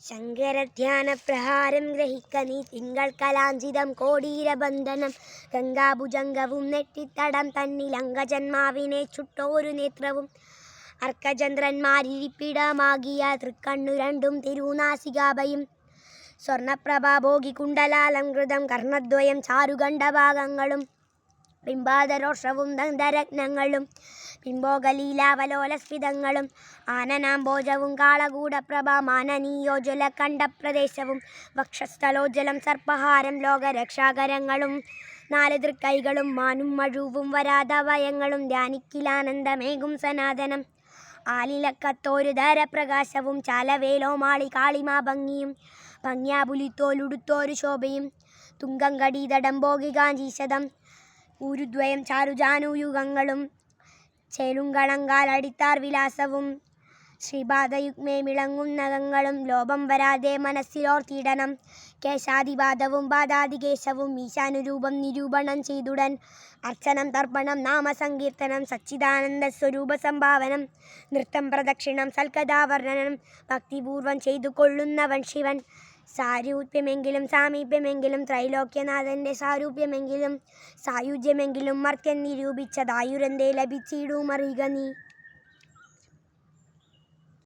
ശങ്കരധ്യാനപ്രഹാരം ഗ്രഹിക്ക നീ തിങ്കൾ കലാഞ്ചിതം കോടീരബന്ധനം ഗംഗാഭുജംഗവും നെറ്റിത്തടം തന്നിൽ അംഗജന്മാവിനെ ചുട്ടോരു നേത്രവും അർക്കചന്ദ്രന്മാരിരിപ്പിടമാകിയ തൃക്കണ്ണു രണ്ടും തിരുനാസികാഭയും സ്വർണപ്രഭാഭോഗി കുണ്ടലാലംകൃതം കർണദ്വയം ചാരുകണ്ഠഭാഗങ്ങളും ബിംബാദരോഷവും ദന്തരത്നങ്ങളും ബിംബോഗലീലാവലോലസ്ഫിതങ്ങളും ആനനാംബോജവും കാളകൂടപ്രഭ മാനനീയോജ്വല കണ്ഠപ്രദേശവും വക്ഷസ്ഥലോജ്വലം സർപ്പഹാരം ലോകരക്ഷാകരങ്ങളും 4 തൃക്കൈകളും മാനും മഴുവും വരാതവയങ്ങളും ധ്യാനിക്കിലാനന്ദമേകും സനാതനം ആലിലക്കത്തോരു ധരപ്രകാശവും ചാലവേലോമാളി കാളിമാ ഭംഗിയും ഭംഗ്യാപുലിത്തോലുടുത്തോരു ശോഭയും തുങ്കം കടീതടം ഭോഗികാഞ്ചീശതം ഊരുദ്വയം ചാരുജാനുയുഗങ്ങളും ചേലുങ്കളങ്കാൽ അടിത്താർ വിലാസവും ശ്രീപാദയുഗ്മേ മിളങ്ങും നഖങ്ങളും ലോപം വരാതെ മനസ്സിലോർത്തിടണം കേശാദിപാദവും പാദാദികേശവും ഈശാനുരൂപം നിരൂപണം ചെയ്തുടൻ അർച്ചനം തർപ്പണം നാമസങ്കീർത്തനം സച്ചിദാനന്ദ സ്വരൂപ സംഭാവനം നൃത്തം പ്രദക്ഷിണം സൽക്കഥാവർണ്ണനം ഭക്തിപൂർവം ചെയ്തു കൊള്ളുന്നവൻ ശിവൻ സാരൂപ്യമെങ്കിലും സാമീപ്യമെങ്കിലും ത്രൈലോക്യനാഥൻ്റെ സാരൂപ്യമെങ്കിലും സായുജ്യമെങ്കിലും മർത്യൻ നിരൂപിച്ചതായുരന്തേ ലഭിച്ചിടുമറിയുക നീ.